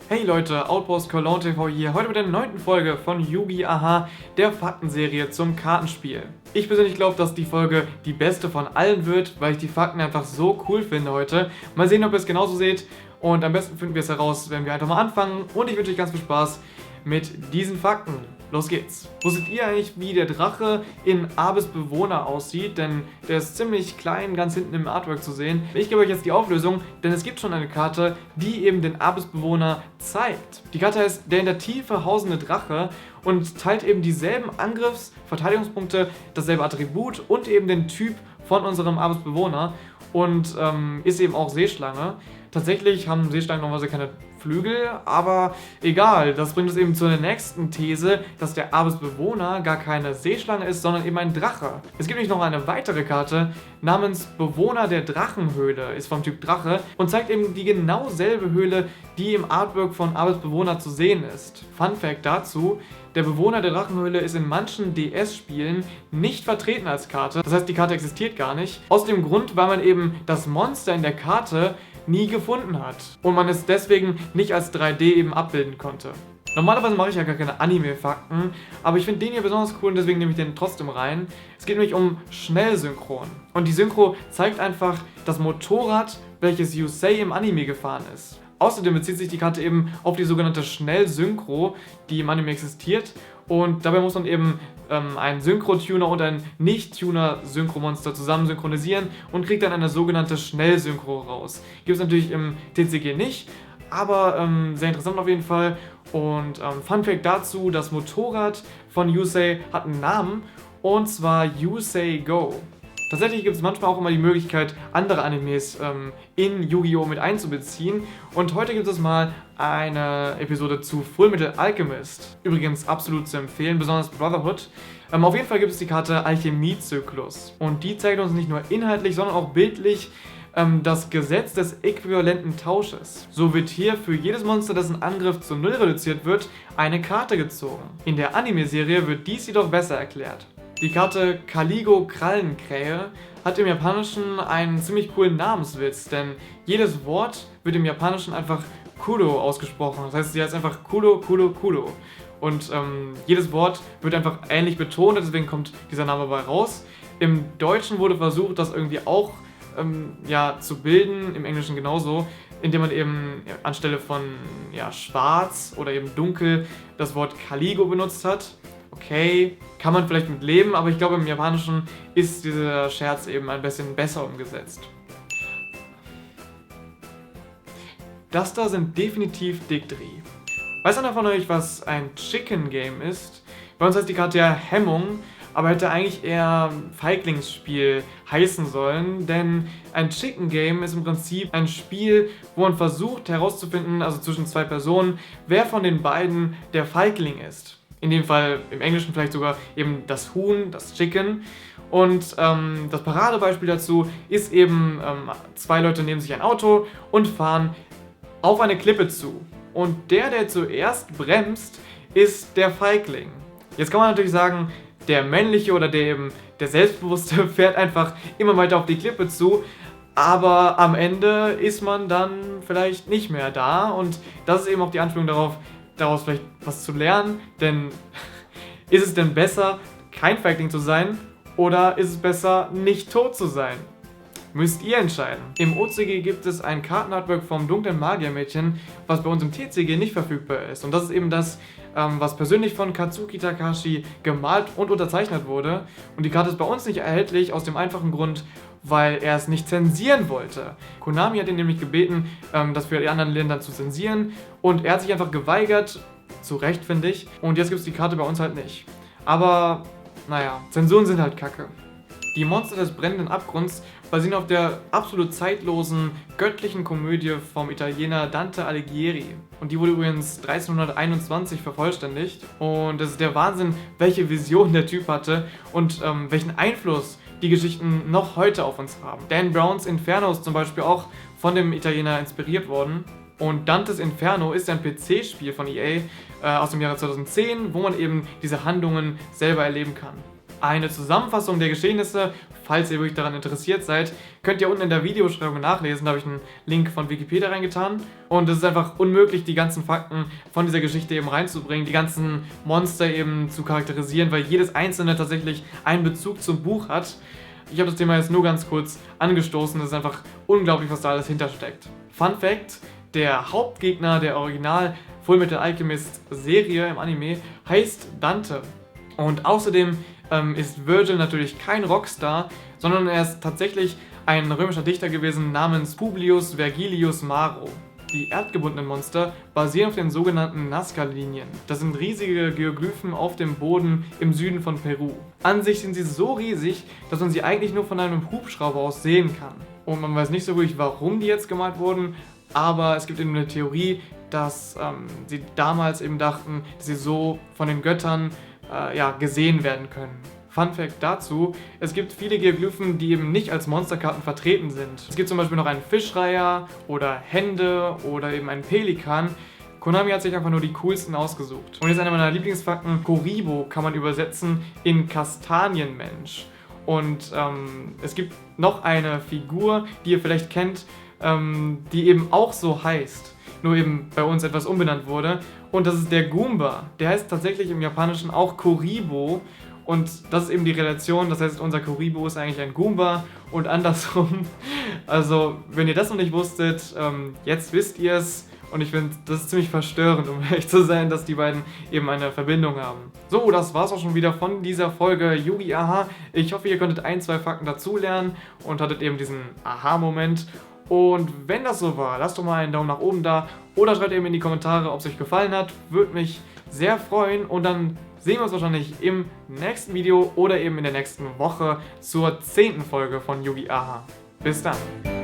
Hey Leute, Outpost Cologne TV hier, heute mit der 9. Folge von Yu-Gi Aha, der Faktenserie zum Kartenspiel. Ich persönlich glaube, dass die Folge die beste von allen wird, weil ich die Fakten einfach so cool finde heute. Mal sehen, ob ihr es genauso seht und am besten finden wir es heraus, wenn wir einfach mal anfangen und ich wünsche euch ganz viel Spaß mit diesen Fakten. Los geht's. Wusstet ihr eigentlich, wie der Drache in Abes Bewohner aussieht? Denn der ist ziemlich klein, ganz hinten im Artwork zu sehen. Ich gebe euch jetzt die Auflösung, denn es gibt schon eine Karte, die eben den Abes Bewohner zeigt. Die Karte heißt der in der Tiefe hausende Drache und teilt eben dieselben Angriffs-, Verteidigungspunkte, dasselbe Attribut und eben den Typ von unserem Abes Bewohner und ist eben auch Seeschlange. Tatsächlich haben Seeschlangen normalerweise keine Flügel, aber egal, das bringt uns eben zu der nächsten These, dass der Abes Bewohner gar keine Seeschlange ist, sondern eben ein Drache. Es gibt nämlich noch eine weitere Karte namens Bewohner der Drachenhöhle, ist vom Typ Drache und zeigt eben die genau selbe Höhle, die im Artwork von Abes Bewohner zu sehen ist. Fun Fact dazu: Der Bewohner der Drachenhöhle ist in manchen DS-Spielen nicht vertreten als Karte, das heißt, die Karte existiert gar nicht. Aus dem Grund, weil man eben das Monster in der Karte nie gefunden hat und man es deswegen nicht als 3D eben abbilden konnte. Normalerweise mache ich ja gar keine Anime-Fakten, aber ich finde den hier besonders cool und deswegen nehme ich den trotzdem rein. Es geht nämlich um Schnellsynchron. Und die Synchro zeigt einfach das Motorrad, welches Yusei im Anime gefahren ist. Außerdem bezieht sich die Karte eben auf die sogenannte Schnellsynchro, die im Anime existiert. Und dabei muss man eben einen Synchro-Tuner und ein Nicht-Tuner-Synchromonster zusammen synchronisieren und kriegt dann eine sogenannte Schnellsynchro raus. Gibt es natürlich im TCG nicht, aber sehr interessant auf jeden Fall. Und Fun Fact dazu: Das Motorrad von Yusei hat einen Namen und zwar Yusei Go. Tatsächlich gibt es manchmal auch immer die Möglichkeit, andere Animes in Yu-Gi-Oh! Mit einzubeziehen. Und heute gibt es mal eine Episode zu Fullmetal Alchemist. Übrigens absolut zu empfehlen, besonders Brotherhood. Auf jeden Fall gibt es die Karte Alchemiezyklus. Und die zeigt uns nicht nur inhaltlich, sondern auch bildlich das Gesetz des äquivalenten Tausches. So wird hier für jedes Monster, dessen Angriff zu 0 reduziert wird, eine Karte gezogen. In der Anime-Serie wird dies jedoch besser erklärt. Die Karte Caligo Krallenkrähe hat im Japanischen einen ziemlich coolen Namenswitz, denn jedes Wort wird im Japanischen einfach Kudo ausgesprochen. Das heißt, sie heißt einfach Kudo, Kudo, Kudo. Und jedes Wort wird einfach ähnlich betont, deswegen kommt dieser Name bei raus. Im Deutschen wurde versucht, das irgendwie auch zu bilden, im Englischen genauso, indem man eben anstelle von schwarz oder eben dunkel das Wort Caligo benutzt hat. Okay, kann man vielleicht mit leben, aber ich glaube, im Japanischen ist dieser Scherz eben ein bisschen besser umgesetzt. Das da sind definitiv Dick-Dri. Weiß einer von euch, was ein Chicken Game ist? Bei uns heißt die Karte ja Hemmung, aber hätte eigentlich eher Feiglingsspiel heißen sollen, denn ein Chicken Game ist im Prinzip ein Spiel, wo man versucht herauszufinden, also zwischen zwei Personen, wer von den beiden der Feigling ist. In dem Fall im Englischen vielleicht sogar eben das Huhn, das Chicken. Und das Paradebeispiel dazu ist eben, zwei Leute nehmen sich ein Auto und fahren auf eine Klippe zu. Und der zuerst bremst, ist der Feigling. Jetzt kann man natürlich sagen, der männliche oder der Selbstbewusste fährt einfach immer weiter auf die Klippe zu, aber am Ende ist man dann vielleicht nicht mehr da und das ist eben auch die Anspielung daraus vielleicht was zu lernen, denn ist es denn besser, kein Feigling zu sein oder ist es besser, nicht tot zu sein? Müsst ihr entscheiden. Im OCG gibt es ein Kartenartwork vom dunklen Magiermädchen, was bei uns im TCG nicht verfügbar ist. Und das ist eben das, was persönlich von Katsuki Takashi gemalt und unterzeichnet wurde. Und die Karte ist bei uns nicht erhältlich, aus dem einfachen Grund, weil er es nicht zensieren wollte. Konami hat ihn nämlich gebeten, das für die anderen Länder zu zensieren. Und er hat sich einfach geweigert, zu Recht finde ich. Und jetzt gibt es die Karte bei uns halt nicht. Aber, naja, Zensuren sind halt kacke. Die Monster des brennenden Abgrunds basieren auf der absolut zeitlosen, göttlichen Komödie vom Italiener Dante Alighieri. Und die wurde übrigens 1321 vervollständigt. Und es ist der Wahnsinn, welche Vision der Typ hatte und welchen Einfluss die Geschichten noch heute auf uns haben. Dan Browns Inferno ist zum Beispiel auch von dem Italiener inspiriert worden. Und Dantes Inferno ist ein PC-Spiel von EA aus dem Jahre 2010, wo man eben diese Handlungen selber erleben kann. Eine Zusammenfassung der Geschehnisse, falls ihr wirklich daran interessiert seid, könnt ihr unten in der Videobeschreibung nachlesen. Da habe ich einen Link von Wikipedia reingetan. Und es ist einfach unmöglich, die ganzen Fakten von dieser Geschichte eben reinzubringen, die ganzen Monster eben zu charakterisieren, weil jedes einzelne tatsächlich einen Bezug zum Buch hat. Ich habe das Thema jetzt nur ganz kurz angestoßen. Es ist einfach unglaublich, was da alles hintersteckt. Fun Fact: Der Hauptgegner der Original Fullmetal Alchemist Serie im Anime heißt Dante. Und außerdem ist Virgil natürlich kein Rockstar, sondern er ist tatsächlich ein römischer Dichter gewesen namens Publius Vergilius Maro. Die erdgebundenen Monster basieren auf den sogenannten Nazca-Linien. Das sind riesige Geoglyphen auf dem Boden im Süden von Peru. An sich sind sie so riesig, dass man sie eigentlich nur von einem Hubschrauber aus sehen kann. Und man weiß nicht so wirklich, warum die jetzt gemalt wurden, aber es gibt eben eine Theorie, dass sie damals eben dachten, dass sie so von den Göttern gesehen werden können. Fun Fact dazu: Es gibt viele Geoglyphen, die eben nicht als Monsterkarten vertreten sind. Es gibt zum Beispiel noch einen Fischreiher oder Hände oder eben einen Pelikan. Konami hat sich einfach nur die coolsten ausgesucht. Und jetzt einer meiner Lieblingsfakten: Kuribo kann man übersetzen in Kastanienmensch. Und es gibt noch eine Figur, die ihr vielleicht kennt, die eben auch so heißt, nur eben bei uns etwas umbenannt wurde. Und das ist der Goomba. Der heißt tatsächlich im Japanischen auch Kuribo. Und das ist eben die Relation, das heißt, unser Kuribo ist eigentlich ein Goomba und andersrum. Also, wenn ihr das noch nicht wusstet, jetzt wisst ihr es. Und ich finde, das ist ziemlich verstörend, um ehrlich zu sein, dass die beiden eben eine Verbindung haben. So, das war's auch schon wieder von dieser Folge Yu-Gi Aha. Ich hoffe, ihr konntet 1, 2 Fakten dazulernen und hattet eben diesen Aha-Moment. Und wenn das so war, lasst doch mal einen Daumen nach oben da oder schreibt eben in die Kommentare, ob es euch gefallen hat. Würde mich sehr freuen und dann sehen wir uns wahrscheinlich im nächsten Video oder eben in der nächsten Woche zur 10. Folge von Yu-Gi Aha. Bis dann!